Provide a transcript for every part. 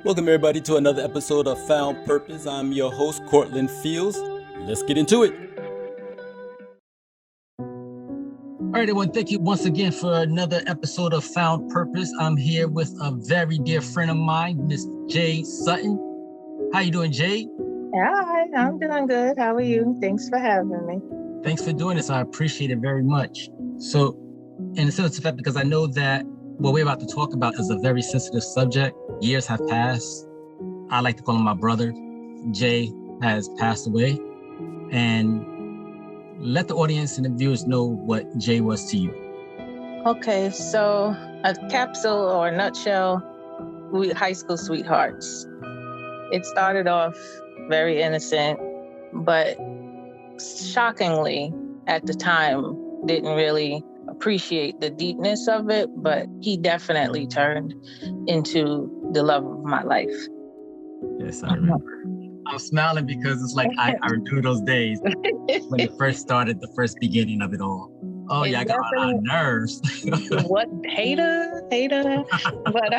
Welcome everybody to another episode of Found Purpose. I'm your host, Cortland Fields. Let's get into it. All right, everyone, thank you once again for another episode of Found Purpose. I'm here with a very dear friend of mine, Miss Jade Sutton. How you doing, Jade? Hi, I'm doing good. How are you? Thanks for having me. Thanks for doing this. I appreciate it very much. So, in a sense of fact, because I know that what we're about to talk about is a very sensitive subject. Years have passed. I like to call him my brother. Jay has passed away. And let the audience and the viewers know what Jay was to you. Okay, so a capsule or a nutshell, we high school sweethearts. It started off very innocent, but shockingly at the time didn't really appreciate the deepness of it, but he definitely turned into the love of my life. Yes, I remember. I'm smiling because it's like I remember those days when it first started, the first beginning of it all. Oh yeah, I got a lot of nerves. What hater? But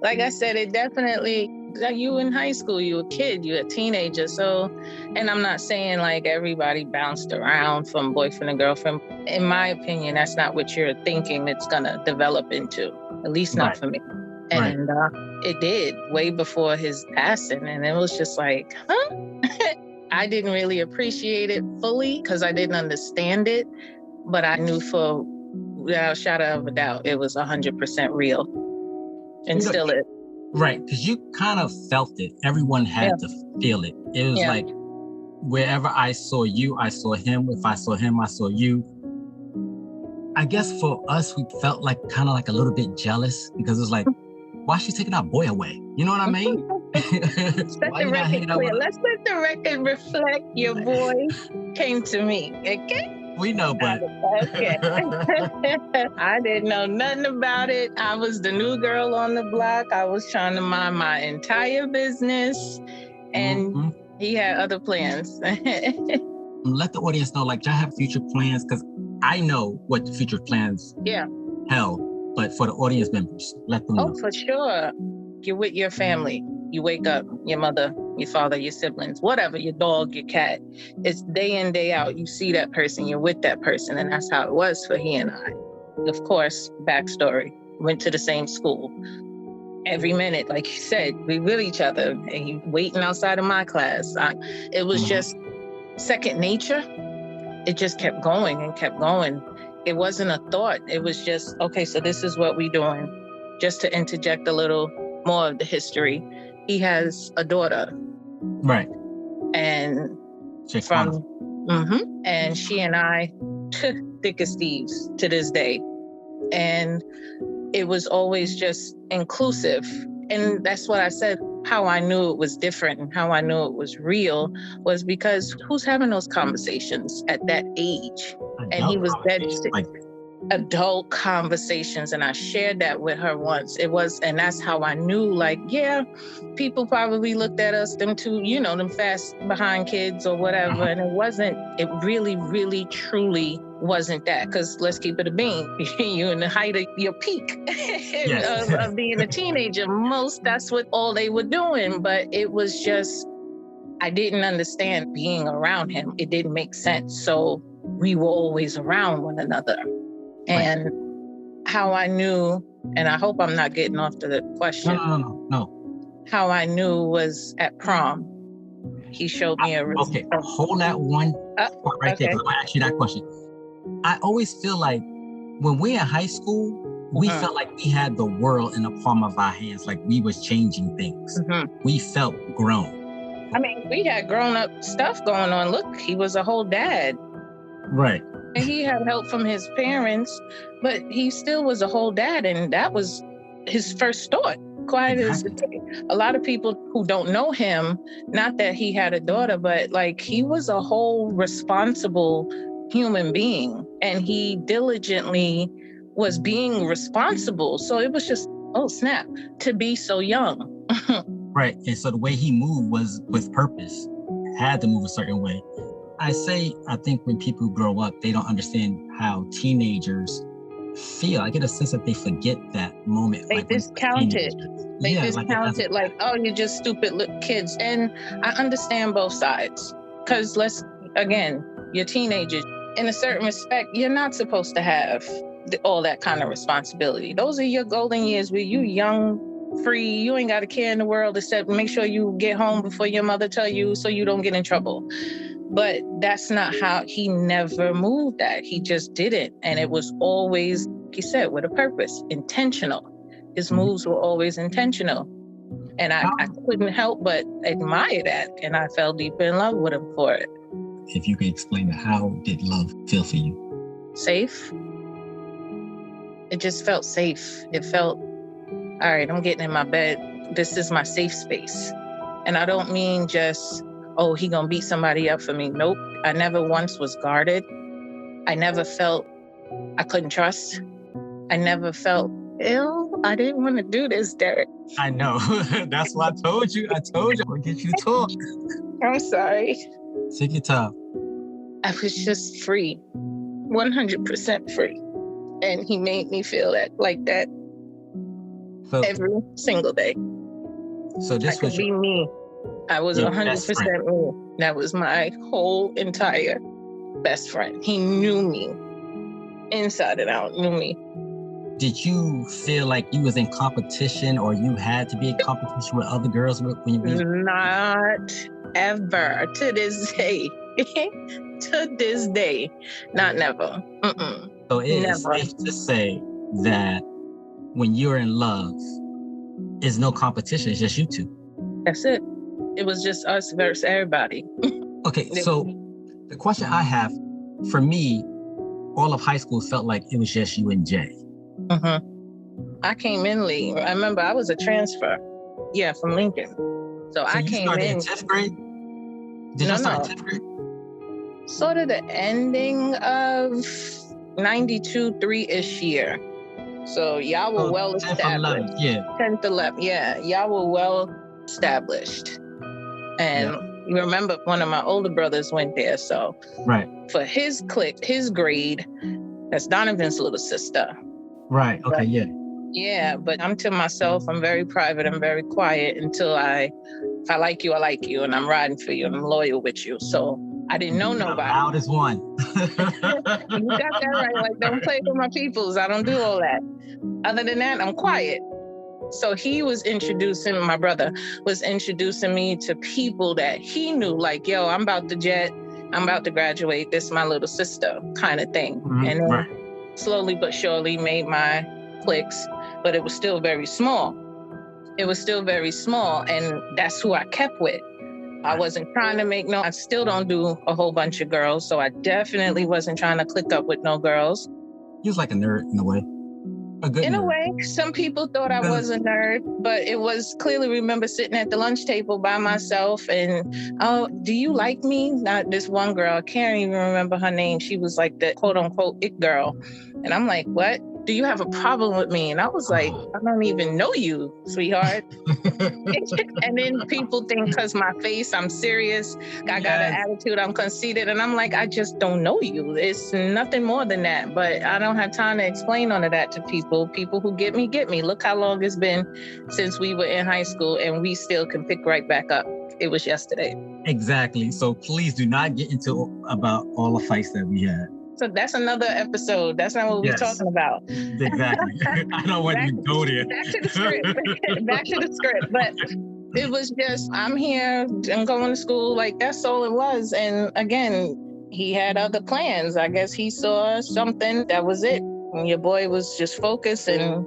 like I said, it definitely, you in high school, you a kid, you a teenager. So, and I'm not saying like everybody bounced around from boyfriend and girlfriend. In my opinion, that's not what you're thinking it's gonna develop into, at least not for me. And it did way before his passing. And it was just like, huh? I didn't really appreciate it fully because I didn't understand it. But I knew without a shadow of a doubt, it was 100% real. And still is. Right, because you kind of felt it. Everyone had to feel it. It was like, wherever I saw you, I saw him. If I saw him, I saw you. I guess for us, we felt like kind of like a little bit jealous because it's like, why is she taking our boy away? You know what I mean? Let's let the record reflect your boy came to me, okay? We know, but okay. I didn't know nothing about it. I was the new girl on the block. I was trying to mind my entire business, and he had other plans. Let the audience know, like, y'all have future plans, because I know what the future plans held. But for the audience members, let them know. Oh, for sure. You're with your family. You wake up, your mother, your father, your siblings, whatever, your dog, your cat. It's day in, day out. You see that person, you're with that person. And that's how it was for he and I. Of course, backstory, went to the same school. Every minute, like you said, we with each other. And he waiting outside of my class. It was just second nature. It just kept going and kept going. It wasn't a thought. It was just, okay, so this is what we're doing. Just to interject a little more of the history. He has a daughter. Right. And and she and I, thick as thieves to this day. And it was always just inclusive. And that's what I said, how I knew it was different and how I knew it was real was because who's having those conversations at that age? And he was dead adult conversations. And I shared that with her once. And that's how I knew, like, people probably looked at us, them two, them fast behind kids or whatever. And it really, really, truly wasn't that. Because let's keep it a bean. You're in the height of your peak of being a teenager. That's what all they were doing. But it was just, I didn't understand being around him. It didn't make sense. So we were always around one another. And how I knew, and I hope I'm not getting off to the question. No. How I knew was at prom. He showed me Okay, hold that one right there, because I'm going to ask you that question. I always feel like when we're in high school, we felt like we had the world in the palm of our hands, like we was changing things. We felt grown. I mean, we had grown-up stuff going on. Look, he was a whole dad. Right. And he had help from his parents, but he still was a whole dad, and that was his first thought. Quiet as a lot of people who don't know him, not that he had a daughter, but like he was a whole responsible human being, and he diligently was being responsible. So it was just, oh snap, to be so young. Right, and so the way he moved was with purpose, had to move a certain way. I think when people grow up, they don't understand how teenagers feel. I get a sense that they forget that moment. They like when discount it. They yeah, discount it like, oh, you're just stupid little kids. And I understand both sides. Because again, you're teenagers. In a certain respect, you're not supposed to have all that kind of responsibility. Those are your golden years where you young, free, you ain't got a care in the world except make sure you get home before your mother tell you so you don't get in trouble. But that's not how he never moved that. He just didn't. And it was always, like you said, with a purpose, intentional. His moves were always intentional. And I couldn't help but admire that. And I fell deep in love with him for it. If you could explain it, how did love feel for you? Safe. It just felt safe. It felt, all right, I'm getting in my bed. This is my safe space. And I don't mean just, oh, he gonna beat somebody up for me. Nope. I never once was guarded. I never felt I couldn't trust. I never felt ill. I didn't want to do this, Derek. I know. That's why I told you. I'm gonna get you to talk. I'm sorry. Take your time. I was just free, 100% free. And he made me feel like that every single day. So this was be me. I was 100% me. That was my whole entire best friend. He knew me inside and out, knew me. Did you feel like you was in competition or you had to be in competition with other girls when you were? Not ever. To this day. To this day. Not never. Mm-mm. So it is safe to say that when you're in love, it's no competition. It's just you two. That's it. It was just us versus everybody. Okay, so the question I have, for me, all of high school felt like it was just you and Jay. Mm-hmm. I came in late. I remember I was a transfer. Yeah, from Lincoln. So I came in 10th grade? Did you start in 10th grade? Sort of the ending of 92, 3-ish year. So y'all were well established. 10th, 11th, yeah. Y'all were well established. And you remember one of my older brothers went there. So for his clique, his grade, that's Donovan's little sister. Right, okay, Yeah, but I'm to myself. I'm very private. I'm very quiet until if I like you, I like you. And I'm riding for you. And I'm loyal with you. So I didn't know nobody. The loudest one. You got that right. Like, don't play with my peoples. I don't do all that. Other than that, I'm quiet. So my brother was introducing me to people that he knew, like, yo, I'm about to jet. I'm about to graduate. This is my little sister kind of thing. Mm-hmm. And then slowly but surely made my cliques, but it was still very small. And that's who I kept with. I wasn't trying to I still don't do a whole bunch of girls. So I definitely wasn't trying to click up with no girls. You was like a nerd in a way. In a way, some people thought I was a nerd, but it was clearly, remember sitting at the lunch table by myself and, oh, do you like me? Not this one girl, I can't even remember her name. She was like the quote unquote it girl. And I'm like, what? Do you have a problem with me? And I was like, I don't even know you, sweetheart. And then people think because my face, I'm serious. I got an attitude, I'm conceited. And I'm like, I just don't know you. It's nothing more than that. But I don't have time to explain all of that to people. People who get me, get me. Look how long it's been since we were in high school and we still can pick right back up. It was yesterday. Exactly. So please do not get into about all the fights that we had. So that's another episode. That's not what we're talking about. Exactly. I don't want you to go there. Back to the script. Back to the script. But it was just, I'm here, I'm going to school. Like, that's all it was. And again, he had other plans. I guess he saw something. That was it. And your boy was just focused and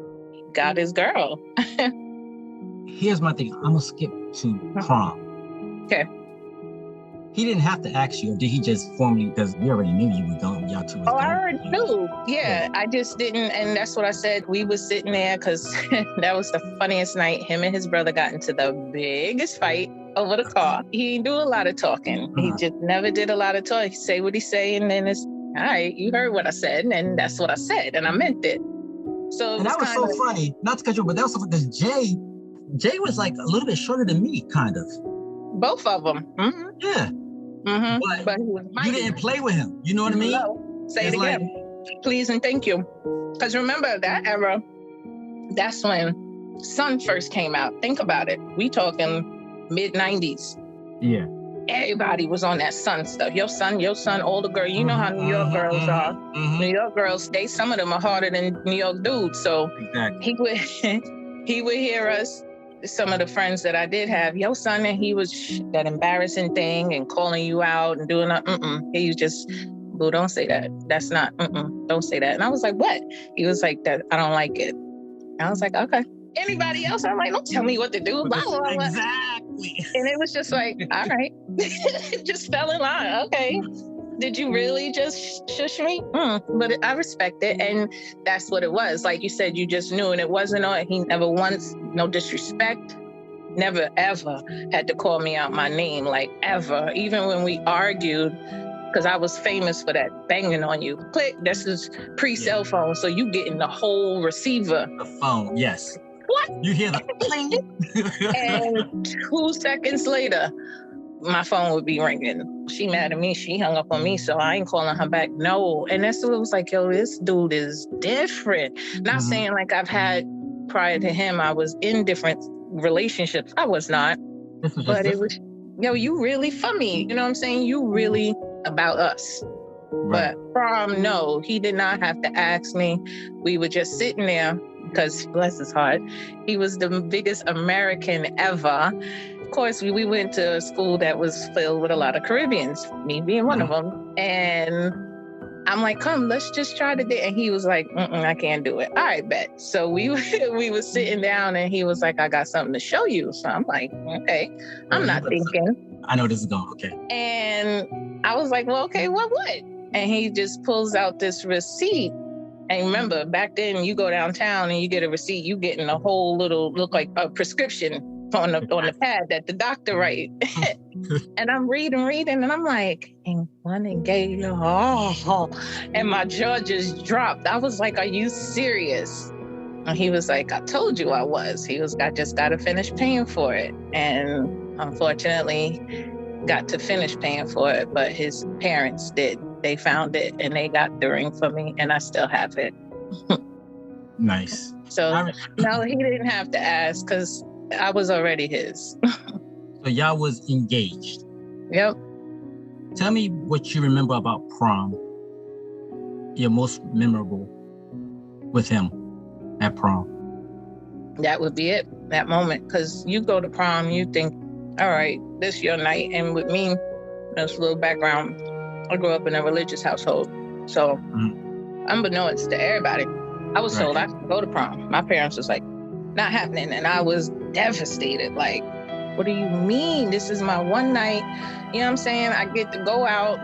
got his girl. Here's my thing. I'm going to skip to prom. Okay. He didn't have to ask you, or did he just formally, because we already knew you were going, y'all two was going? I already knew. Yeah, I just didn't, and that's what I said. We was sitting there, because that was the funniest night. Him and his brother got into the biggest fight over the car. He didn't do a lot of talking. He just never did a lot of talking. He say what he say, and then it's, all right, you heard what I said, and that's what I said, and I meant it. So and that was so funny. Not to cut you, but that was so funny, because Jay was like a little bit shorter than me, kind of. Both of them. Mm-hmm. Yeah. Mm-hmm. But you didn't play with him. You know what I mean? No. Say it again. Please and thank you. Because remember that era, that's when Sun first came out. Think about it. We talking mid-90s. Yeah. Everybody was on that Sun stuff. Your son, all the girls. You know how New York girls are. New York girls, some of them are harder than New York dudes. So exactly. he would hear us. Some of the friends that I did have, your son, and he was that embarrassing thing and calling you out and doing that. He was just, boo, don't say that. That's not, don't say that. And I was like, what? He was like, that I don't like it. And I was like, okay. Anybody else? I'm like, don't tell me what to do. Blah, blah, blah. Exactly. And it was just like, all right. Just fell in line. Okay. Did you really just shush me? But I respect it. And that's what it was. Like you said, you just knew. And it wasn't on. He never once, no disrespect, never, ever had to call me out my name, like ever. Even when we argued, because I was famous for that, banging on you. Click, this is pre-cell phone. So you getting the whole receiver. The phone, yes. What? You hear the pling. And 2 seconds later, my phone would be ringing. She mad at me. She hung up on me, so I ain't calling her back. No. And that's what it was like, yo, this dude is different. Not saying like I've had, prior to him, I was in different relationships. I was not. But it was, yo, you really for me. You know what I'm saying? You really about us. Right. But prom, no, he did not have to ask me. We were just sitting there because, bless his heart, he was the biggest American ever. Of course, we went to a school that was filled with a lot of Caribbeans, me being one of them. And I'm like, come, let's just try to date. And he was like, I can't do it. All right, bet. So we were sitting down and he was like, I got something to show you. So I'm like, okay. I'm not thinking. I know this is going, okay. And I was like, well, okay, what? And he just pulls out this receipt. And remember, back then you go downtown and you get a receipt, you getting a whole little, look like a prescription on the pad that the doctor write. And I'm reading, and I'm like, and one and gave you and my jaw just dropped. I was like, are you serious? And he was like, I told you I was. He was, I just got to finish paying for it. And unfortunately, got to finish paying for it, but his parents did. They found it and they got the ring for me, and I still have it. Nice. So no, he didn't have to ask because I was already his. So y'all was engaged. Yep. Tell me what you remember about prom. Your most memorable with him at prom. That would be it, that moment. Because you go to prom, you think, all right, this your night. And with me, there's a little background. I grew up in a religious household. So unbeknownst to everybody, I was told I could go to prom. My parents was like, not happening. And I was devastated. Like, what do you mean? This is my one night. You know what I'm saying? I get to go out.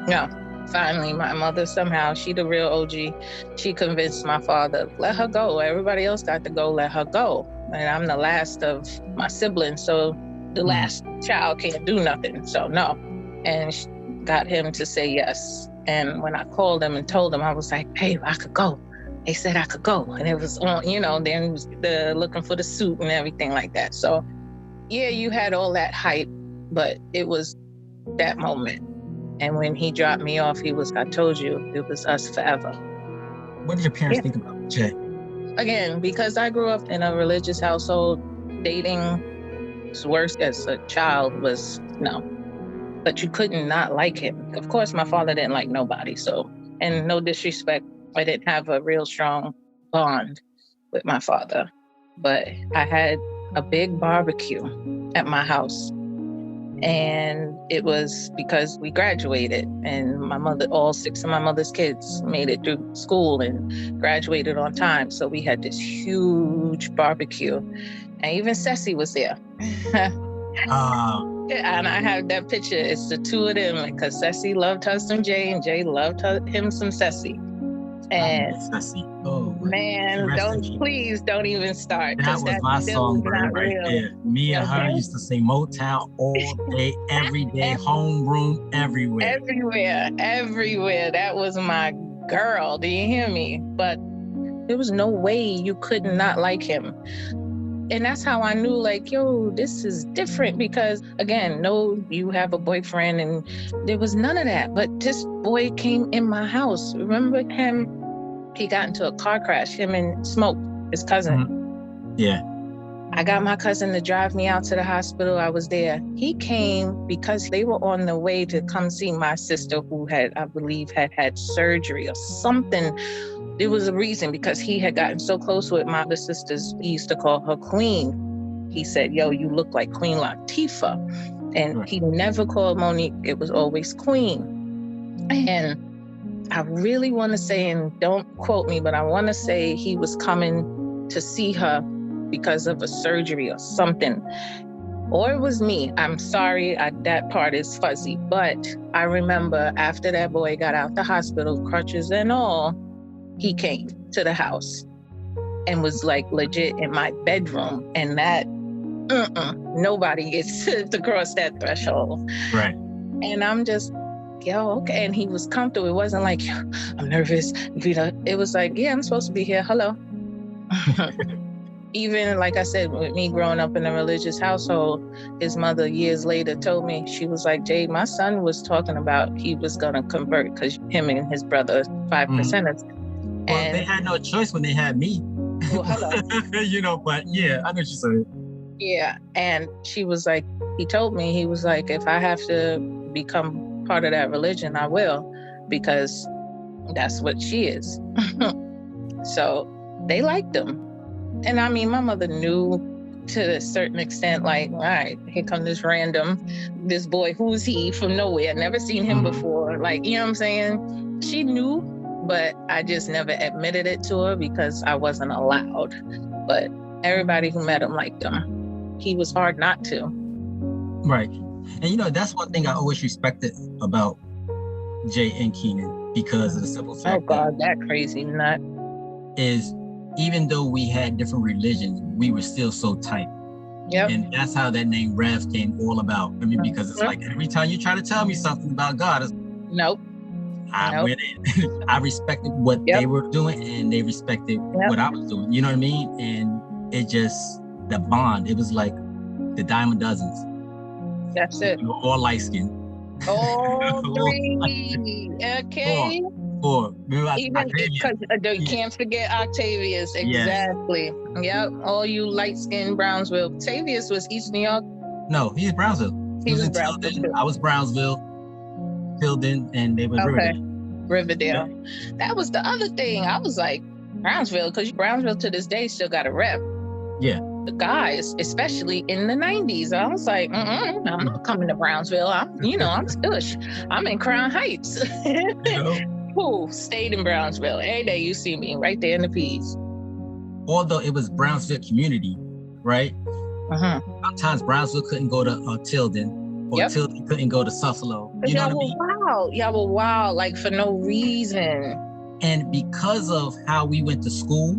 No, finally, my mother somehow, she the real OG. She convinced my father, let her go. Everybody else got to go, let her go. And I'm the last of my siblings. So the last child can't do nothing. So no. And she got him to say yes. And when I called him and told him, I was like, hey, I could go. They said I could go. And it was on, you know, then it was looking for the suit and everything like that. So yeah, you had all that hype, but it was that moment. And when he dropped me off, he was, I told you, it was us forever. What did your parents think about Jay? Again, because I grew up in a religious household, dating's worst as a child was no. But you couldn't not like him. Of course, my father didn't like nobody. So, and no disrespect, I didn't have a real strong bond with my father. But I had a big barbecue at my house. And it was because we graduated and my mother, all 6 of my mother's kids made it through school and graduated on time. So we had this huge barbecue and even Ceci was there. And I have that picture. It's the 2 of them because Ceci loved her some Jay and Jay loved him some Ceci. And Ceci. Oh man, please don't even start. That was my songbird right there. Me and her used to sing Motown all day, every day, homeroom, everywhere. Everywhere. That was my girl. Do you hear me? But there was no way you could not like him. And that's how I knew, like, yo, this is different because, again, no, you have a boyfriend, and there was none of that. But this boy came in my house. Remember him? He got into a car crash, him and Smoke, his cousin. Mm-hmm. Yeah. I got my cousin to drive me out to the hospital. I was there. He came because they were on the way to come see my sister who had, I believe, had surgery or something. There was a reason because he had gotten so close with my other sisters. He used to call her Queen. He said, yo, you look like Queen Latifah. And he never called Monique. It was always Queen. And I really want to say, and don't quote me, but I want to say he was coming to see her because of a surgery or something. Or it was me. I'm sorry, that part is fuzzy. But I remember after that boy got out the hospital, crutches and all, he came to the house and was like legit in my bedroom. And that, nobody gets to cross that threshold. Right. And I'm just, yo, okay. And he was comfortable. It wasn't like, I'm nervous. It was like, yeah, I'm supposed to be here. Hello. Even like I said, with me growing up in a religious household, his mother years later told me, she was like, Jade, my son was talking about he was going to convert because him and his brother, 5%ers. Well, they had no choice when they had me. Well, hello. But yeah, I know what you're saying. Yeah. And she was like, he told me, he was like, if I have to become part of that religion, I will, because that's what she is. So they liked him. And I mean, my mother knew to a certain extent, like, all right, here come this boy, who's he from nowhere? Never seen him before. Like, you know what I'm saying? She knew, but I just never admitted it to her because I wasn't allowed. But everybody who met him liked him. He was hard not to. Right. And that's one thing I always respected about Jay and Keenan, because of the simple fact that crazy nut is, even though we had different religions, we were still so tight. Yep. And that's how that name Rev came all about. I mean, because it's like every time you try to tell me something about God, it's, nope. I went in. I respected what they were doing, and they respected what I was doing. You know what I mean? And it just, the bond, it was like the dime a dozens. That's it. All light skin. All three. Okay. Four. Even because you can't forget Octavius. Exactly. Yes. Yep. All you light-skinned Brownsville. Octavius was East New York. No, he's Brownsville. He was in Tilden. I was Brownsville, Tilden, and they were Riverdale. Yeah. That was the other thing. I was like, Brownsville, because Brownsville to this day still got a rep. Yeah. The guys, especially in the 90s, I was like, I'm not coming to Brownsville. I'm stush. I'm in Crown Heights. Who stayed in Brownsville? Every day you see me right there in the P's. Although it was Brownsville community, right? Sometimes Brownsville couldn't go to Tilden, or Tilden couldn't go to Suffalo. You know what I mean? Wow. Y'all were wild, like for no reason. And because of how we went to school,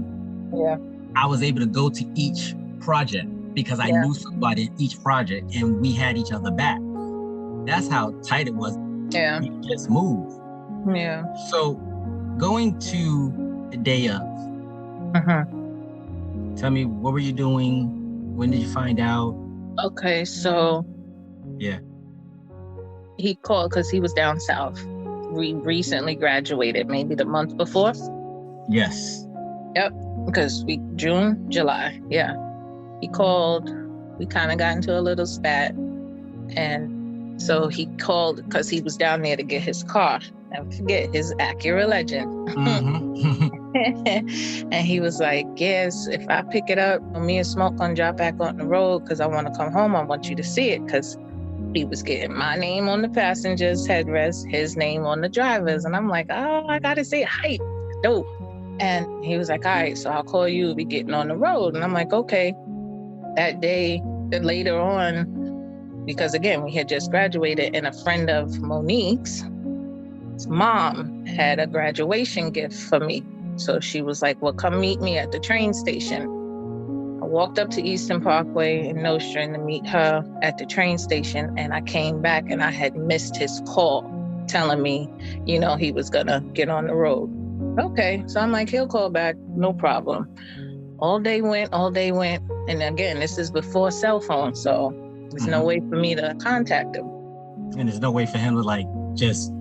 I was able to go to each project because I knew somebody in each project, and we had each other back. That's how tight it was. Yeah. We just moved. Yeah. So going to the day of, tell me, what were you doing? When did you find out? Okay, so he called because he was down south. We recently graduated, maybe the month before. Yes. Yep, because June, July, he called. We kind of got into a little spat, and so he called because he was down there to get his car. Never forget, his Acura Legend. And he was like, yes, if I pick it up, me and Smoke gonna drop back on the road because I want to come home. I want you to see it, because he was getting my name on the passenger's headrest, his name on the driver's. And I'm like, oh, I gotta say hi. Dope. And he was like, all right, so I'll call you, we'll be getting on the road. And I'm like, okay. That day, later on, because again, we had just graduated, and a friend of Monique's mom had a graduation gift for me. So she was like, well, come meet me at the train station. I walked up to Eastern Parkway in Nostrand to meet her at the train station, and I came back and I had missed his call telling me, he was gonna get on the road. Okay, so I'm like, he'll call back, no problem. All day went. And again, this is before cell phone, so there's no way for me to contact him. And there's no way for him to like just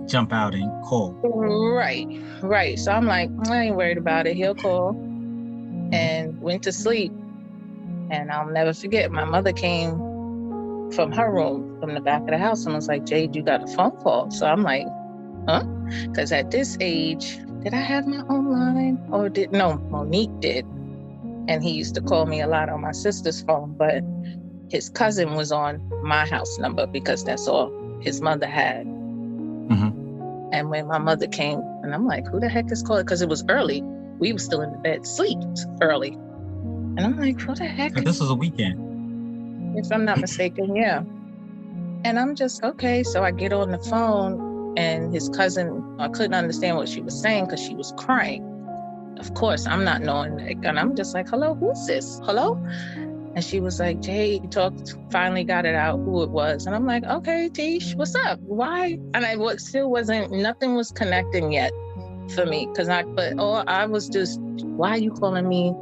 jump out and call. Right. So I'm like, I ain't worried about it. He'll call. And went to sleep. And I'll never forget, my mother came from her room, from the back of the house, and was like, Jade, you got a phone call. So I'm like, huh? Because at this age, did I have my own line? No, Monique did. And he used to call me a lot on my sister's phone, but his cousin was on my house number because that's all his mother had. And when my mother came, and I'm like, who the heck is calling? Because it was early. We were still in the bed, sleep early. And I'm like, who the heck? This was a weekend. If I'm not mistaken, yeah. And I'm just, okay. So I get on the phone, and his cousin, I couldn't understand what she was saying because she was crying. Of course, I'm not knowing that. And I'm just like, hello, who's this? Hello? And she was like, Jade, finally got it out who it was. And I'm like, okay, Tish, what's up? Why? And nothing was connecting yet for me. I was just, why are you calling me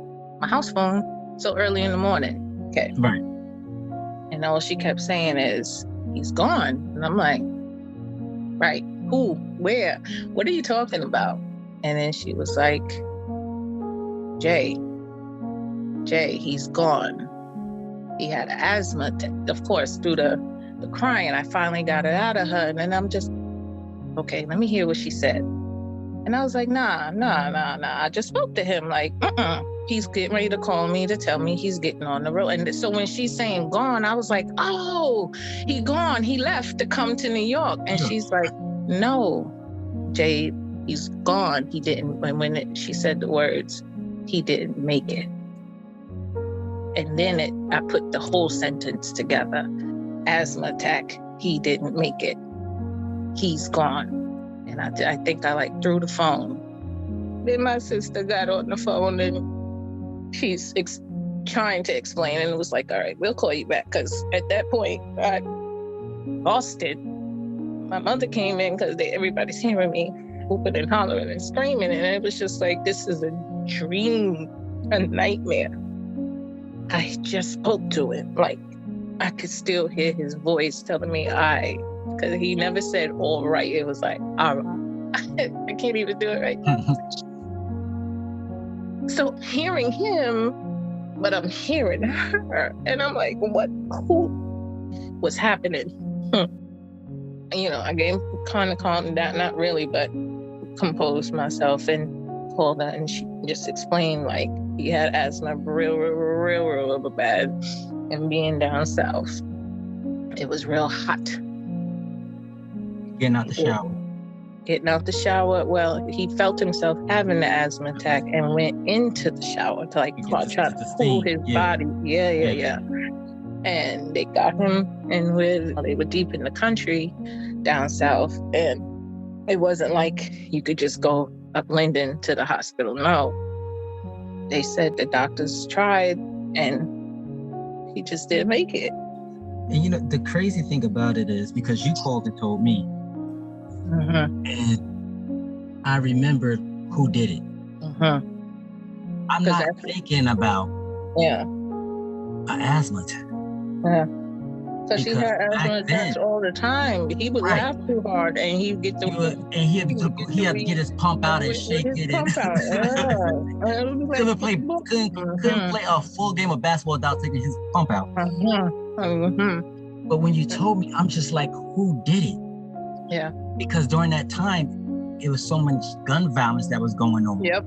my house phone so early in the morning? Okay. Right. And all she kept saying is, he's gone. And I'm like, right, who, where, what are you talking about? And then she was like, Jay, he's gone. He had asthma, of course, through the crying. I finally got it out of her. And then I'm just, okay, let me hear what she said. And I was like, nah. I just spoke to him like, he's getting ready to call me to tell me he's getting on the road. And so when she's saying gone, I was like, oh, he gone. He left to come to New York. And she's like, no, Jade, he's gone. He didn't. And when she said the words, he didn't make it. And then I put the whole sentence together. Asthma attack, he didn't make it. He's gone. And I think I like threw the phone. Then my sister got on the phone and she's trying to explain. And it was like, all right, we'll call you back. Because at that point, I lost it. My mother came in because everybody's hearing me whooping and hollering and screaming. And it was just like, this is a dream, a nightmare. I just spoke to him. Like, I could still hear his voice telling me, because he never said all right. It was like, all right. I can't even do it right. So hearing him, but I'm hearing her. And I'm like, who was happening? I kind of calmed down, not really, but composed myself and called her, and she just explained like he had asthma real bad, and being down south, it was real hot. Getting out the shower. Well, he felt himself having the asthma attack and went into the shower to try to cool his body. Yeah. And they got him, and they were deep in the country down south, and it wasn't like you could just go up Linden to the hospital. No. They said the doctors tried, and he just didn't make it. And the crazy thing about it is, because you called and told me, and I remembered who did it. I'm not thinking about an asthma attack. Yeah. Because he had asthma attacks all the time. He would laugh too hard, and he'd get he had to get his pump out and shake it. Couldn't play a full game of basketball without taking his pump out. But when you told me, I'm just like, who did it? Yeah. Because during that time, it was so much gun violence that was going on. Yep.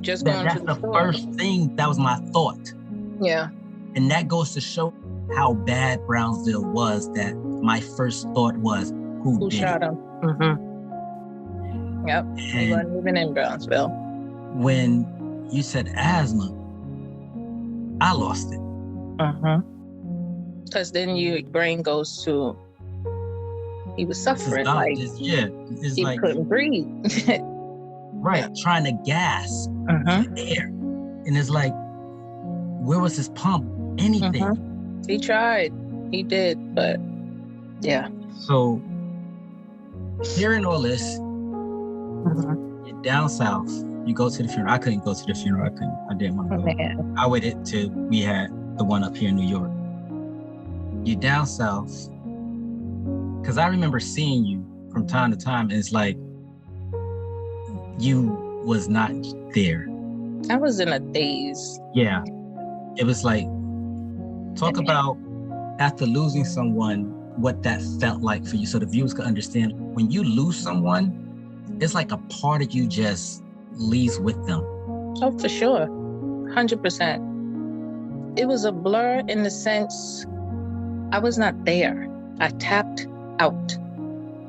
Just going that's the first thing that was my thought. Yeah. And that goes to show how bad Brownsville was, that my first thought was, who did shot him? Yep. He wasn't even in Brownsville. When you said asthma, I lost it. Because then your brain goes to, he was suffering. He couldn't breathe. Right, trying to gasp air. And it's like, where was his pump? Anything. He tried. He did, but yeah. So hearing all this, you're down south, You go to the funeral. I couldn't go to the funeral. I didn't want to go. Man. I waited till we had the one up here in New York. You down south, because I remember seeing you from time to time, and it's like you was not there. I was in a daze. Yeah. It was like, talk about after losing someone, what that felt like for you, so the viewers could understand. When you lose someone, it's like a part of you just leaves with them. Oh, for sure. 100%. It was a blur in the sense I was not there. I tapped out.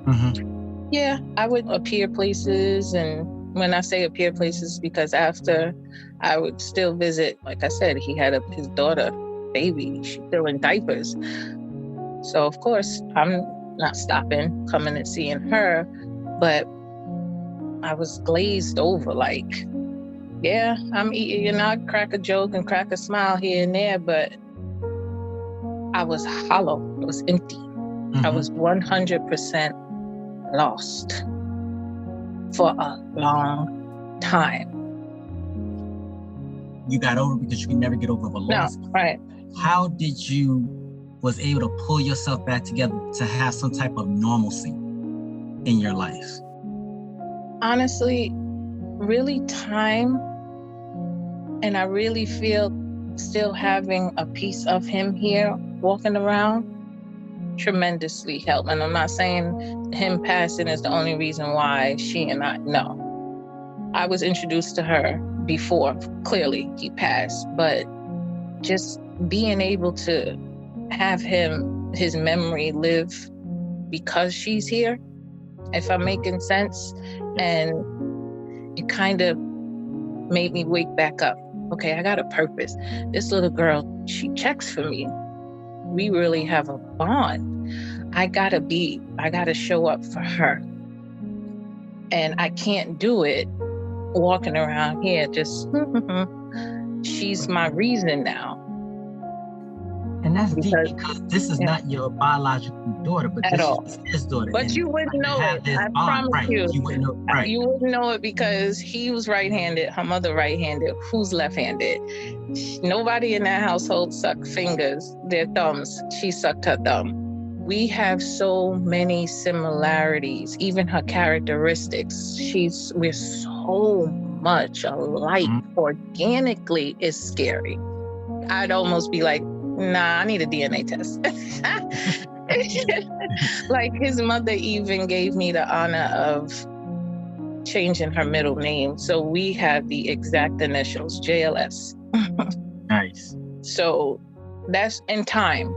Mm-hmm. Yeah, I would appear places, and when I say appear places, because after I would still visit, like I said, he had his daughter, baby, she's still in diapers. So of course, I'm not stopping, coming and seeing her, but I was glazed over, like, yeah, I'm eating, I crack a joke and crack a smile here and there, but I was hollow, I was empty. Mm-hmm. I was 100% lost for a long time. You got over because you can never get over a loss. No, right. How did you was able to pull yourself back together to have some type of normalcy in your life? Honestly, really time. And I really feel still having a piece of him here walking around tremendously helped. And I'm not saying him passing is the only reason why she and I, no. I was introduced to her before, clearly he passed, but just being able to have his memory live because she's here, if I'm making sense, and it kind of made me wake back up. Okay, I got a purpose. This little girl, she checks for me. We really have a bond. I gotta show up for her. And I can't do it walking around here just, she's my reason now. And that's deep, because this is not your biological daughter, but this is his daughter. But you wouldn't know it. I promise you. You wouldn't know, right. You wouldn't know it because he was right-handed, her mother right-handed. Who's left-handed? Nobody in that household sucked their thumbs. She sucked her thumb. We have so many similarities, even her characteristics. We're so much alike. Mm-hmm. Organically is scary. I'd almost be like, nah, I need a DNA test. Like his mother even gave me the honor of changing her middle name. So we have the exact initials, JLS. Nice. So that's in time.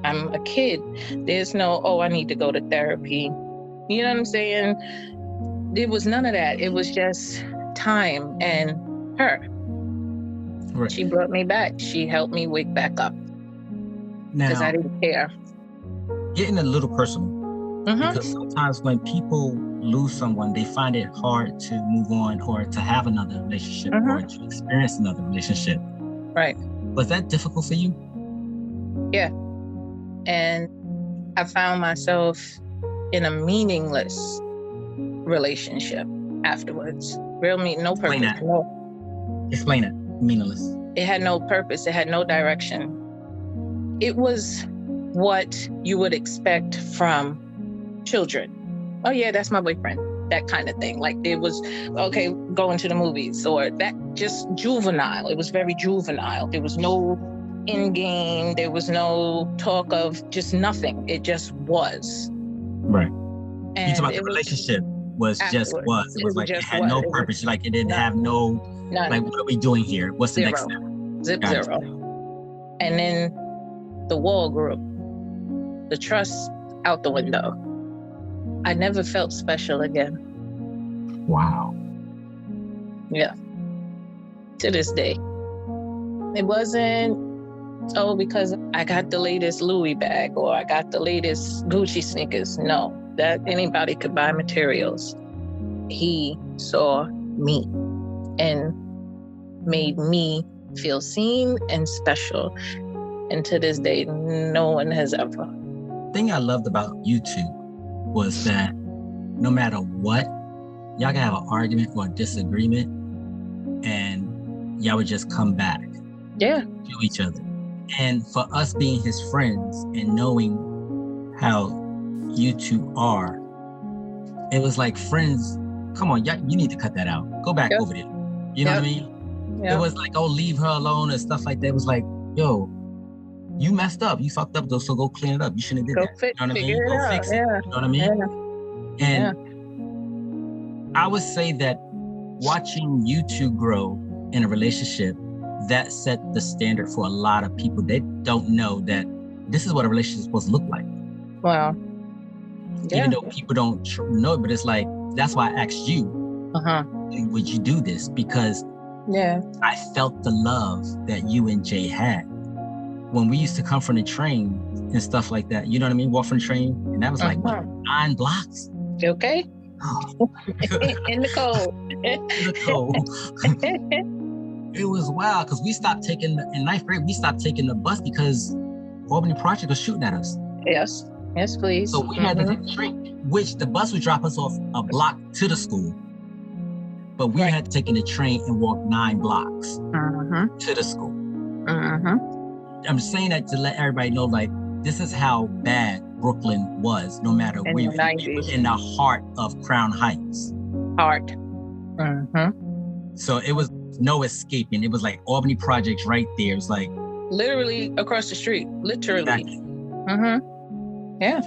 I'm a kid. There's no, I need to go to therapy. You know what I'm saying? There was none of that. It was just time and her. Right. She brought me back. She helped me wake back up. Because I didn't care. Getting a little personal. Mm-hmm. Because sometimes when people lose someone, they find it hard to move on or to have another relationship, mm-hmm. or to experience another relationship. Right. Was that difficult for you? Yeah. And I found myself in a meaningless relationship afterwards. No purpose. Explain that. No. Explain it. Meaningless. It had no purpose. It had no direction. It was what you would expect from children. Oh yeah, that's my boyfriend. That kind of thing. Like it was, okay, going to the movies, or that, just juvenile. It was very juvenile. There was no end game. There was no talk of just nothing. It just was. Right. And you talk about the relationship was just was. It was like it had no purpose. Like it didn't have no, like, what are we doing here? What's the next step? Zero. And then the wall grew. The trust out the window. I never felt special again. Wow. Yeah. To this day. It wasn't, because I got the latest Louis bag or I got the latest Gucci sneakers. No, that anybody could buy materials. He saw me and made me feel seen and special. And to this day, no one has ever. The thing I loved about you two was that no matter what, y'all can have an argument or a disagreement, and y'all would just come back to each other. And for us being his friends and knowing how you two are, it was like, friends, come on, you need to cut that out. Go back over there. You know what I mean? It was like, oh, leave her alone and stuff like that. It was like, yo, you messed up. You fucked up, though, so go clean it up. You shouldn't have did that. You know what I mean? Go fix it. You know what I mean? And I would say that watching you two grow in a relationship, that set the standard for a lot of people. They don't know that this is what a relationship is supposed to look like. Wow. Even though people don't know it, but it's like, that's why I asked you, would you do this? Because I felt the love that you and Jay had. When we used to come from the train and stuff like that, you know what I mean? Walk from the train, and that was like, what, 9 blocks? Okay. Oh. In the cold. In the cold. It was wild, because we stopped taking, in 9th grade, we stopped taking the bus because Albany Project was shooting at us. Yes, please. So we had to take the train, which the bus would drop us off a block to the school. But we had to take the train and walk 9 blocks to the school. I'm saying that to let everybody know, like, this is how bad Brooklyn was, no matter where you were, in the heart of Crown Heights. So it was no escaping. It was like Albany Projects right there. It was like literally across the street. Literally. Exactly. Yeah.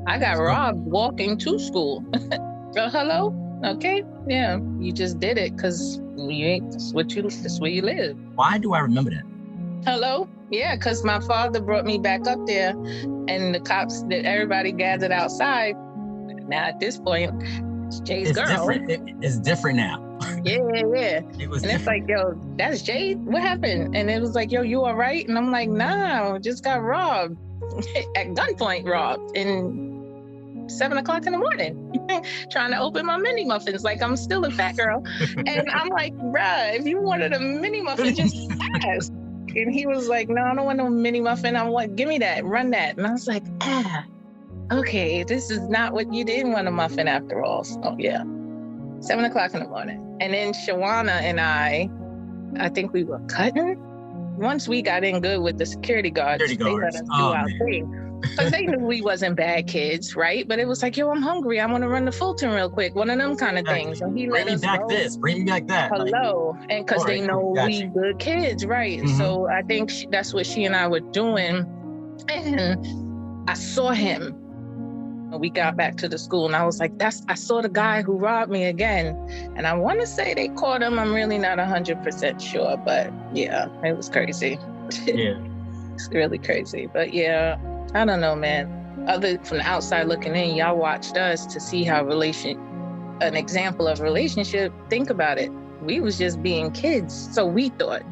I got robbed walking to school. Hello? Okay. Yeah. You just did it because that's where you live. Why do I remember that? Hello? Yeah, because my father brought me back up there, and the cops, that everybody gathered outside. Now at this point, it's Jade's girl. It's different now. Yeah. It was and it's like, yo, that's Jade? What happened? And it was like, yo, you all right? And I'm like, nah, just got robbed. At gunpoint robbed. And 7:00 in the morning, trying to open my mini muffins like I'm still a fat girl. And I'm like, bruh, if you wanted a mini muffin, just ask. And he was like, no, I don't want no mini muffin. I'm like, give me that, run that. And I was like, okay, this is not what you didn't want a muffin after all. So yeah, 7:00 in the morning. And then Shawana and I think we were cutting. Once we got in good with the security guards, they let us do our thing. Because they knew we wasn't bad kids, right? But it was like, yo, I'm hungry. I want to run to Fulton real quick. One of them kind of things. And he let us go. Bring me back that. Hello. And because they know we good kids, right? So I think that's what she and I were doing. And I saw him when we got back to the school. And I was like, I saw the guy who robbed me again. And I want to say they caught him. I'm really not 100% sure. But yeah, it was crazy. Yeah. It's really crazy. But yeah. I don't know, man. Other from the outside looking in, y'all watched us to see how an example of relationship. Think about it. We was just being kids, so we thought.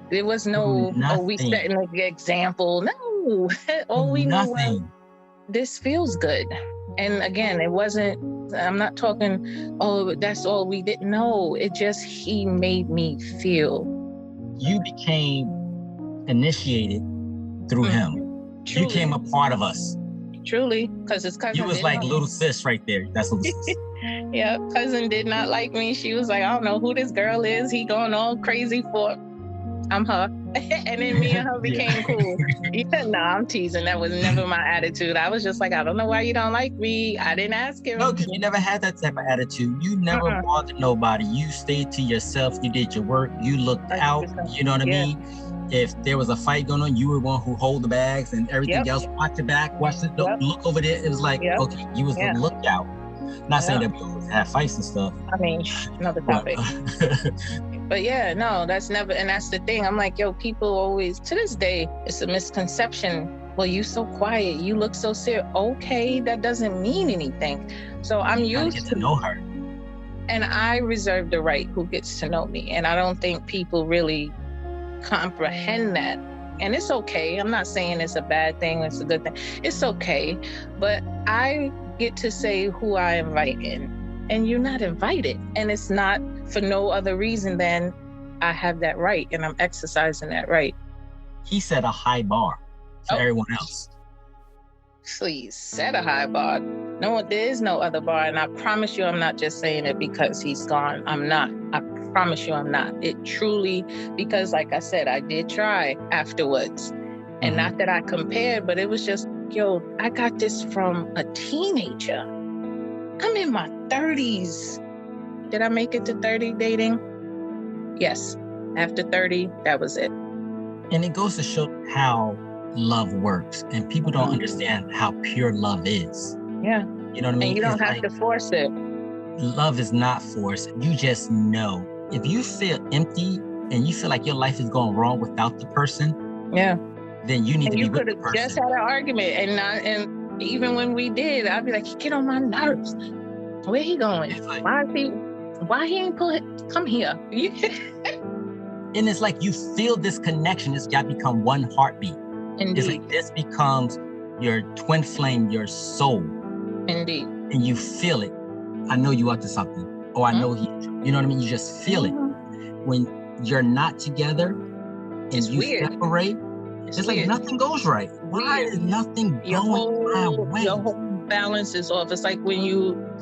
There was no, we setting an example. No, all we knew was this feels good. And again, it wasn't. I'm not talking. Oh, that's all we didn't know. It just he made me feel. You became initiated through him. Truly. You became a part of us. Truly, because his cousin. You was like little sis right there. That's little sis. Yeah, cousin did not like me. She was like, I don't know who this girl is. He going all crazy for. I'm her. And then me and her became cool. Yeah, no, I'm teasing. That was never my attitude. I was just like, I don't know why you don't like me. I didn't ask him. No, because you never had that type of attitude. You never bothered nobody. You stayed to yourself. You did your work. You looked 100%. Out. You know what I mean? If there was a fight going on, you were the one who hold the bags and everything else. Watch your back, watch it, look over there. It was like, okay, you was the lookout. Not saying that we always have fights and stuff. I mean, another topic. But yeah, no, that's never, and that's the thing. I'm like, yo, people always, to this day, it's a misconception. Well, you so quiet, you look so serious. Okay, that doesn't mean anything. So I'm used to know her. And I reserve the right who gets to know me. And I don't think people really comprehend that. And it's okay. I'm not saying it's a bad thing, it's a good thing. It's okay. But I get to say who I invite in. And you're not invited. And it's not for no other reason than I have that right and I'm exercising that right. He set a high bar for everyone else. Please set a high bar. No, there is no other bar. And I promise you, I'm not just saying it because he's gone. I'm not. I promise you I'm not. It truly, because like I said, I did try afterwards. And not that I compared, but it was just, yo, I got this from a teenager. I'm in my 30s. Did I make it to 30 dating? Yes. After 30, that was it. And it goes to show how love works. And people don't understand how pure love is. Yeah. You know what I mean? And you don't have to force it. Love is not forced. You just know. If you feel empty and you feel like your life is going wrong without the person, yeah, then you need to be with the person. You could have just had an argument, and even when we did, I'd be like, "He get on my nerves. Where he going? Like, why he ain't come here?" And it's like you feel this connection. It's got to become one heartbeat. Indeed. It's like this becomes your twin flame, your soul. Indeed. And you feel it. I know you up to something. Oh, I know he. You know what I mean? You just feel it. When you're not together and it's you weird. separate, it's like nothing goes right. Why is nothing going my way? Your whole balance is off. It's like when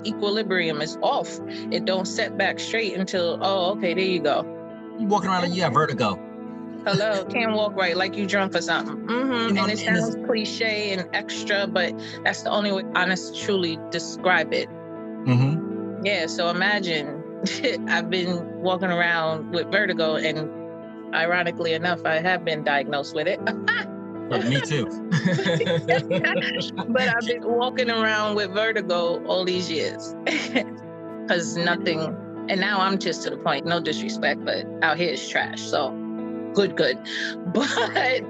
equilibrium is off. It don't set back straight until, oh, okay, there you go. You walking around like you have vertigo. Hello, can't walk right, like you drunk or something. You know, and it sounds cliche and extra, but that's the only way honestly truly describe it. Yeah, so imagine I've been walking around with vertigo, and ironically enough, I have been diagnosed with it. Me too. But I've been walking around with vertigo all these years because nothing, and now I'm just to the point, no disrespect, but out here is trash. So good. But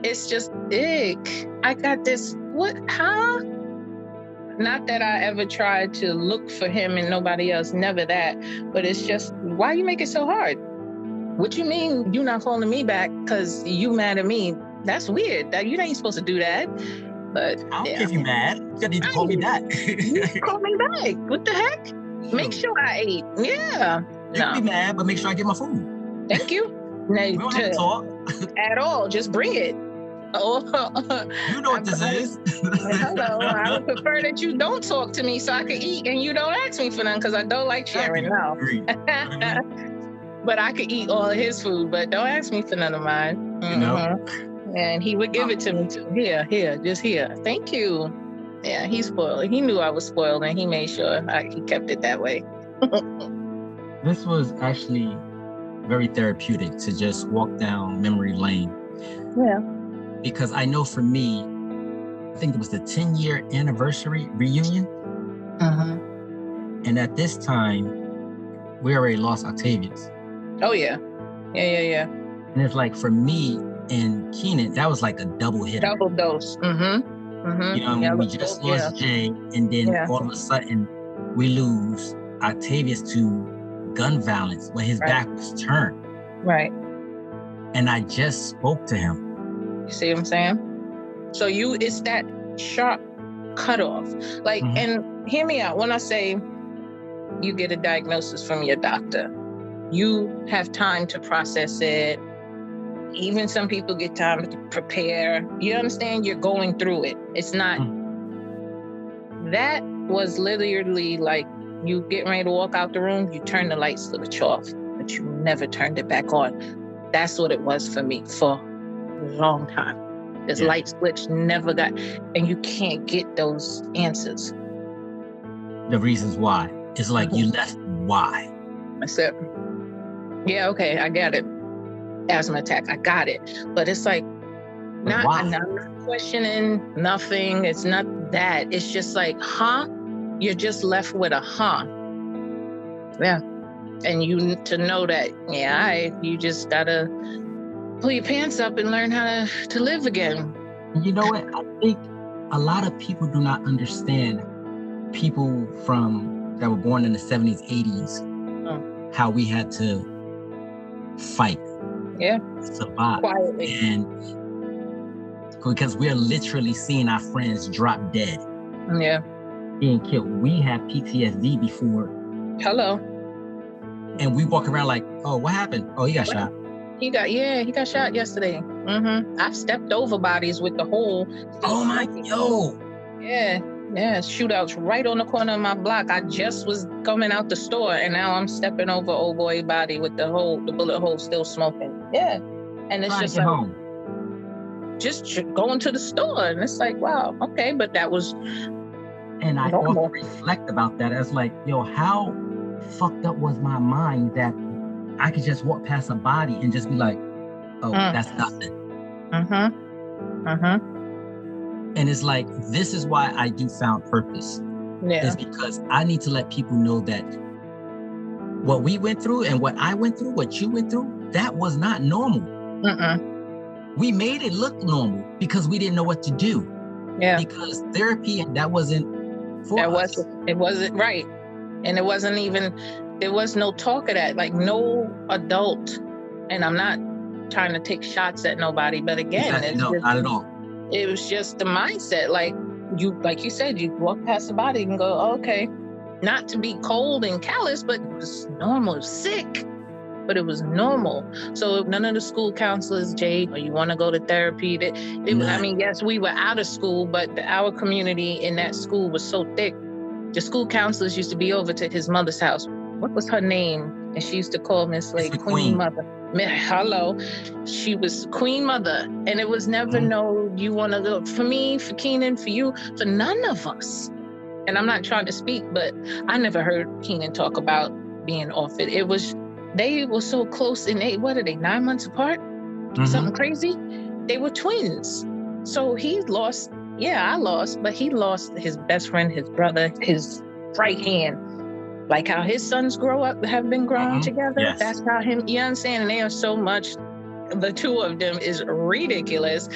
it's just ick. I got this, huh? Not that I ever tried to look for him and nobody else, never that. But it's just, why you make it so hard? What you mean you not calling me back because you mad at me? That's weird. That you ain't supposed to do that. But I don't care if you mad. You need to call me back. You call me back. What the heck? Make sure I ate. Yeah. You can be mad, but make sure I get my food. Thank you. Now, we don't have to talk. At all. Just bring it. Oh, you know what this is. Hello. I would prefer that you don't talk to me so I can eat and you don't ask me for none because I don't like sharing now. But I could eat all of his food, but don't ask me for none of mine. You know? And he would give it to me too. Here, just here. Thank you. Yeah, he's spoiled. He knew I was spoiled and he made sure he kept it that way. This was actually very therapeutic to just walk down memory lane. Yeah. Because I know for me, I think it was the 10-year anniversary reunion. And at this time, we already lost Octavius. Oh, yeah. Yeah. And it's like for me and Keenan, that was like a double hitter. Double dose. You know, we just lost Jade, and then all of a sudden we lose Octavius to gun violence when his back was turned. Right. And I just spoke to him. You see what I'm saying? So it's that sharp cutoff. Like, and hear me out. When I say you get a diagnosis from your doctor, you have time to process it. Even some people get time to prepare. You understand? You're going through it. It's not, that was literally like you getting ready to walk out the room, you turn the light switch off, but you never turned it back on. That's what it was for me for a long time. This light switch never got, and you can't get those answers. The reasons why. It's like you left why. That's it. Yeah, okay, I got it. Asthma attack, I got it. But it's like, I'm not questioning nothing. It's not that. It's just like, you're just left with a Yeah. And you to know that, you just gotta pull your pants up and learn how to live again. You know what? I think a lot of people do not understand people that were born in the 70s, 80s, how we had to fight. Survive. Quietly. And because we're literally seeing our friends drop dead. Being killed. We have PTSD before. Hello. And we walk around like, oh, what happened? Oh, he got shot. He got shot yesterday. I've stepped over bodies with the hole. Oh my, yo. Yeah. Yeah, shootouts right on the corner of my block. I just was coming out the store, and now I'm stepping over old boy body with the bullet hole still smoking. Yeah, and it's Trying to just get like home. just going to the store, and it's like, wow, okay, but that was And I normal. often reflect about that as like, yo, how fucked up was my mind that I could just walk past a body and just be like, oh, that's nothing. And it's like, this is why I do Found Purpose. Yeah. Is because I need to let people know that what we went through and what I went through, what you went through, that was not normal. We made it look normal because we didn't know what to do. Yeah. Because therapy, that wasn't for us. It wasn't right. And it wasn't even, there was no talk of that. Like no adult, and I'm not trying to take shots at nobody, but again, Exactly. No, not at all. It was just the mindset. Like you said, you walk past the body and go, oh, okay. Not to be cold and callous, but it was normal. It was sick, but it was normal. So none of the school counselors, Jade, or you want to go to therapy. I mean, yes, we were out of school, but our community in that school was so thick. The school counselors used to be over to his mother's house. What was her name? And she used to call Miss Lake Queen Mother. Hello. She was Queen Mother. And it was never no, you want to go, for me, for Keenan, for you, for none of us. And I'm not trying to speak, but I never heard Keenan talk about being off it. It was, they were so close in age. What are they, 9 months apart? Something crazy? They were twins. So he lost, I lost, but he lost his best friend, his brother, his right hand. Like how his sons have been growing together. Yes. That's how him, you know what I'm saying? And they are so much, the two of them is ridiculous.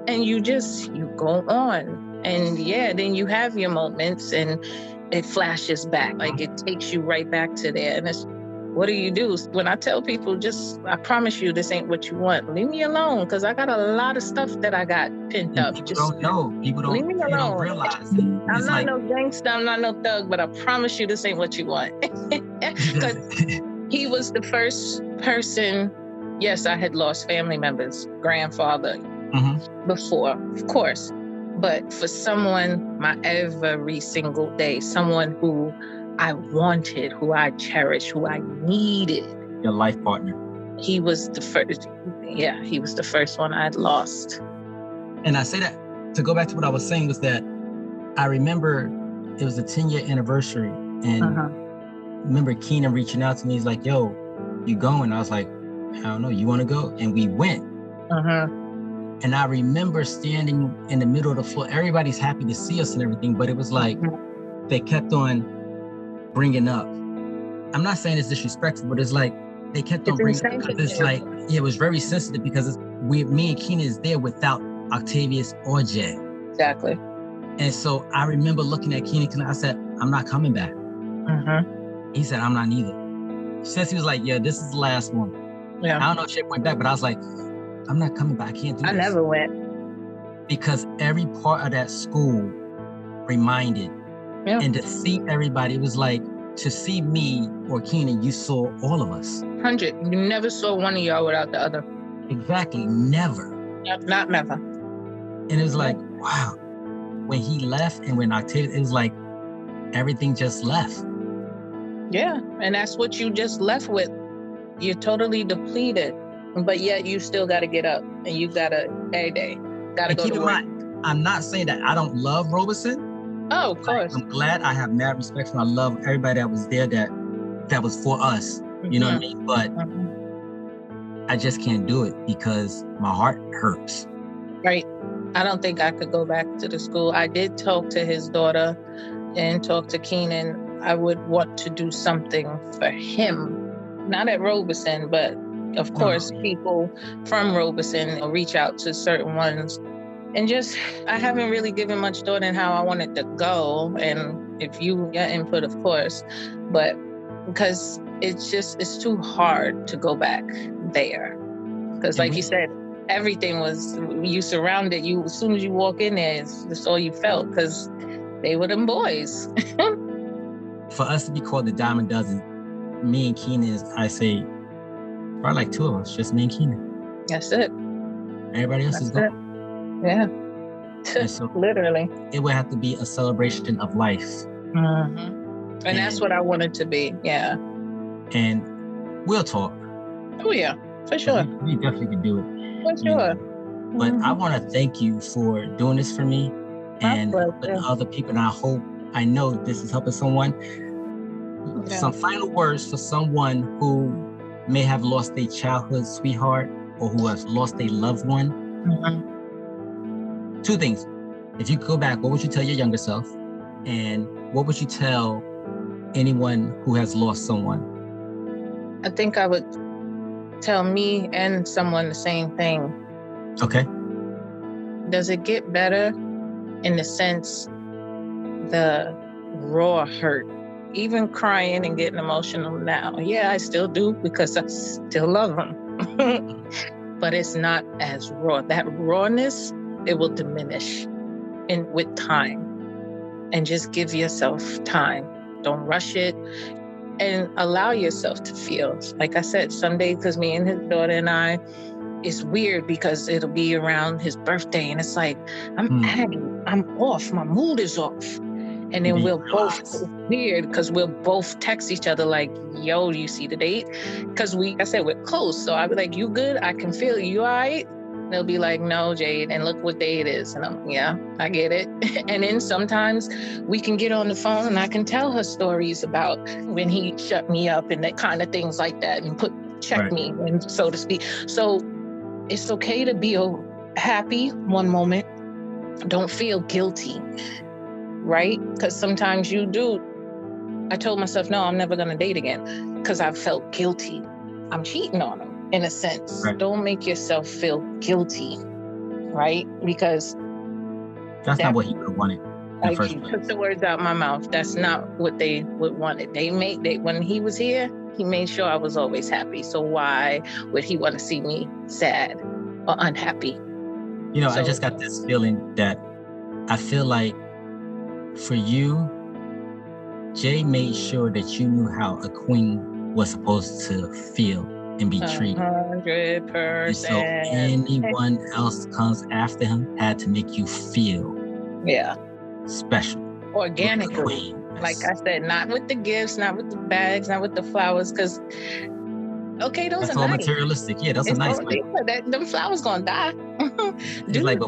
And you go on. And then you have your moments and it flashes back. Like it takes you right back to there. And it's, what do you do? When I tell people, I promise you, this ain't what you want. Leave me alone, because I got a lot of stuff that I got pent up. People don't know. People don't, leave me alone. Don't realize it. I'm not no gangster. I'm not no thug, but I promise you, this ain't what you want. Because he was the first person. Yes, I had lost family members, grandfather before, of course. But for someone, my every single day, someone who I wanted, who I cherished, who I needed. Your life partner. He was the first. Yeah, he was the first one I'd lost. And I say that to go back to what I was saying was that I remember it was a 10-year anniversary, and remember Keenan reaching out to me. He's like, yo, you going? I was like, I don't know. You want to go? And we went. And I remember standing in the middle of the floor. Everybody's happy to see us and everything, but it was like they kept on bringing up. I'm not saying it's disrespectful, but it's like they kept on bringing up because it's like, it was very sensitive because me and Keenan is there without Octavius or Jay. Exactly. And so I remember looking at Keenan and I said, I'm not coming back. He said, I'm not either. Since he was like, yeah, this is the last one. Yeah. I don't know if Jay went back, but I was like, I'm not coming back. I can't do this. I never went. Because every part of that school reminded. Yeah. And to see everybody, it was like, to see me or Keenan, you saw all of us. 100. You never saw one of y'all without the other. Exactly. Never. Not never. And it was like, wow. When he left and when Octavius, it was like everything just left. Yeah. And that's what you just left with. You're totally depleted, but yet you still got to get up and you got to, every day, got to go to work. I'm not saying that I don't love Robeson. Oh, of course. I'm glad. I have mad respect for him. I love everybody that was there that was for us. You know what I mean? But I just can't do it because my heart hurts. Right. I don't think I could go back to the school. I did talk to his daughter and talk to Keenan. I would want to do something for him. Not at Robeson, but of course, people from Robeson reach out to certain ones. And just, I haven't really given much thought in how I want it to go. And if you get input, of course, but because it's too hard to go back there. Because like you said, everything was, you surrounded you, as soon as you walk in there, that's all you felt, because they were them boys. For us to be called the Diamond Dozen, me and Keenan is, I say, probably like two of us, just me and Keenan. That's it. Everybody else is gone. Yeah. And so Literally. it would have to be a celebration of life. Mm-hmm. And that's what I wanted to be. Yeah. And we'll talk. Oh, yeah, for sure. We definitely can do it. For sure. But I want to thank you for doing this for me and other people. And I know this is helping someone. Yeah. Some final words for someone who may have lost their childhood sweetheart or who has lost a loved one. Mm-hmm. Two things. If you could go back, what would you tell your younger self? And what would you tell anyone who has lost someone? I think I would tell me and someone the same thing. Okay. Does it get better in the sense the raw hurt? Even crying and getting emotional now. Yeah, I still do because I still love them. But it's not as raw. That rawness, it will diminish with time. And just give yourself time. Don't rush it. And allow yourself to feel. Like I said, some days, because me and his daughter and I, it's weird because it'll be around his birthday and it's like, I'm angry, I'm off, my mood is off. And then we'll both, it's weird because we'll both text each other like, yo, you see the date? Because I said, we're close. So I'll be like, you good? I can feel you all right? They'll be like, no, Jade, and look what day it is. And I'm, yeah, I get it. And then sometimes we can get on the phone and I can tell her stories about when he shut me up and that kind of things like that and check me, and so to speak. So it's okay to be happy one moment. Don't feel guilty, right? Because sometimes you do. I told myself, no, I'm never going to date again because I felt guilty. I'm cheating on him. In a sense, don't make yourself feel guilty, right? Because that's not what he would have wanted. I took the words out of my mouth. That's not what they would wanted. When he was here, he made sure I was always happy. So why would he want to see me sad or unhappy? I just got this feeling that I feel like for you, Jay made sure that you knew how a queen was supposed to feel and be treated. 100%. And so anyone else comes after him had to make you feel special. Organically. Like I said, not with the gifts, not with the bags, not with the flowers, because those that's are all nice. Materialistic. Yeah, those are nice. Them flowers gonna die.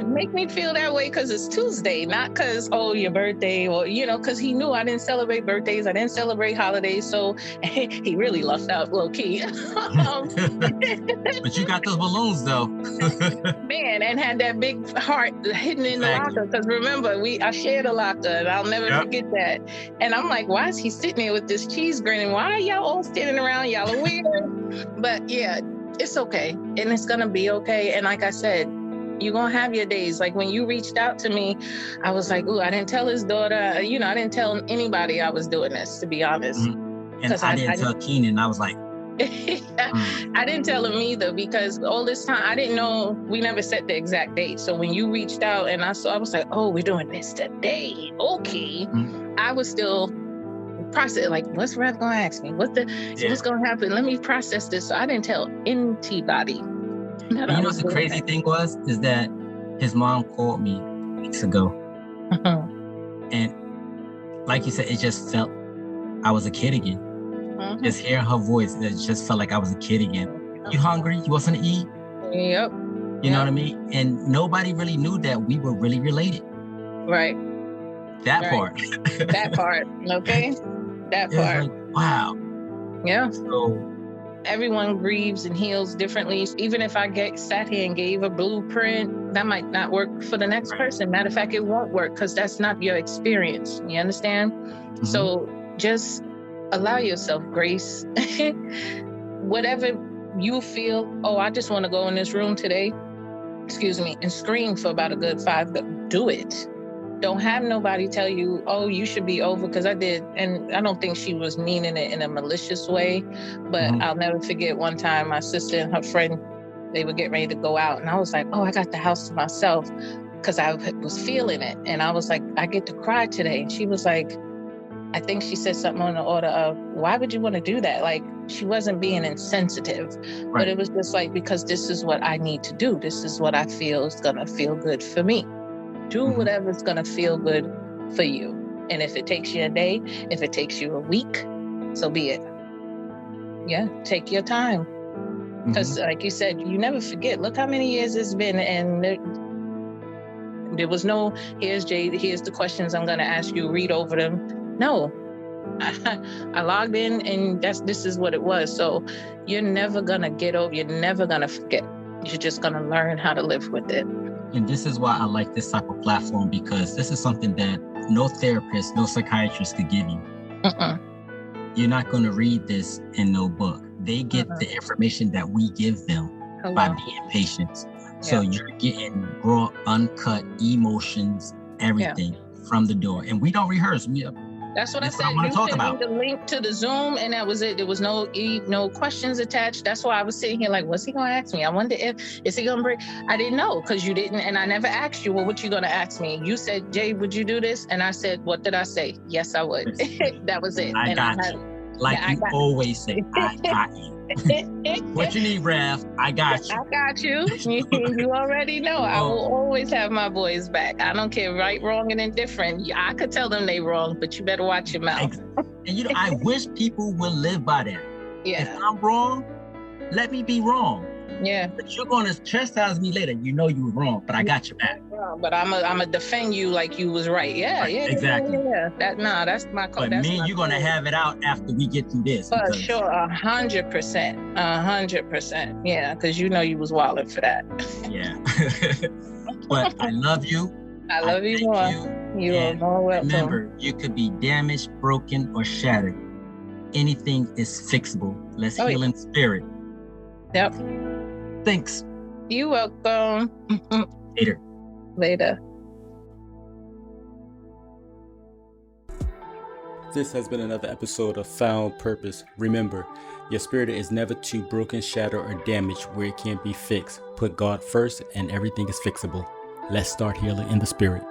Make me feel that way because it's Tuesday, not because, your birthday or, because he knew I didn't celebrate birthdays. I didn't celebrate holidays. So he really left out low key. But you got those balloons though. Man, and had that big heart hidden in the locker. Because remember, I shared a locker and I'll never forget that. And I'm like, why is he sitting there with this cheese grinning? Why are y'all all standing around? Y'all are weird. But yeah, it's okay. And it's going to be okay. And like I said, you're going to have your days. Like when you reached out to me, I was like, I didn't tell his daughter, I didn't tell anybody I was doing this, to be honest. Mm-hmm. And I didn't tell Keenan. I was like, I didn't tell him either because all this time, I didn't know, we never set the exact date. So when you reached out and I was like, we're doing this today. Okay. Mm-hmm. I was still process, like, what's Rev gonna ask me? What's gonna happen? Let me process this. So I didn't tell anybody. What the crazy thing was is that his mom called me weeks ago, and like you said, it just felt I was a kid again. Just hearing her voice, it just felt like I was a kid again. You hungry? You want something to eat? Yep. You know what I mean? And nobody really knew that we were really related. Right. That part. That part. Okay. That part. Like, wow. Yeah. So everyone grieves and heals differently. Even if I sat here and gave a blueprint, that might not work for the next person. Matter of fact, it won't work because that's not your experience. You understand? Mm-hmm. So just allow yourself grace. Whatever you feel, I just want to go in this room today, and scream for about a good 5, but do it. Don't have nobody tell you, you should be over, because I did. And I don't think she was meaning it in a malicious way, but I'll never forget one time my sister and her friend, they were getting ready to go out. And I was like, I got the house to myself because I was feeling it. And I was like, I get to cry today. And she was like, I think she said something on the order of, why would you want to do that? Like, she wasn't being insensitive, but it was just like, because this is what I need to do. This is what I feel is going to feel good for me. Do whatever's going to feel good for you. And if it takes you a day, if it takes you a week, so be it. Yeah, take your time. Because like you said, you never forget. Look how many years it's been. And there was no, here's Jade, here's the questions I'm going to ask you, read over them. No. I logged in and this is what it was. So you're never going to get over, you're never going to forget. You're just going to learn how to live with it. And this is why I like this type of platform, because this is something that no therapist, no psychiatrist could give you. You're not going to read this in no book. They get the information that we give them by being patient. So you're getting raw, uncut emotions, everything from the door. And we don't rehearse. That's what I said. I want to talk about. The link to the Zoom, and that was it. There was no questions attached. That's why I was sitting here like, what's he going to ask me? I wonder is he going to bring? I didn't know, because you didn't, and I never asked you, well, what you going to ask me? You said, Jay, would you do this? And I said, what did I say? Yes, I would. That was it. I got you. Like you always say, I got you. What you need, Raph? I got you. I got you. You already know. I will always have my boys back. I don't care, right, wrong, and indifferent. I could tell them they wrong, but you better watch your mouth. And I wish people would live by that. Yeah. If I'm wrong, let me be wrong. Yeah. But you're going to chastise me later. You know you were wrong, but I got your back. But I'm a defend you like you was right. Yeah. Exactly. Yeah. That's my code. But me and you're gonna have it out after we get through this. For sure, 100%, 100%. Yeah, because you know you was wilding for that. Yeah. But I love you. I love you more. You are more welcome. Remember, you could be damaged, broken, or shattered. Anything is fixable. Let's heal in spirit. Yep. Thanks. You're welcome. Later. This has been another episode of Found Purpose. Remember, your spirit is never too broken, shattered, or damaged where it can't be fixed. Put God first and everything is fixable. Let's start healing in the spirit.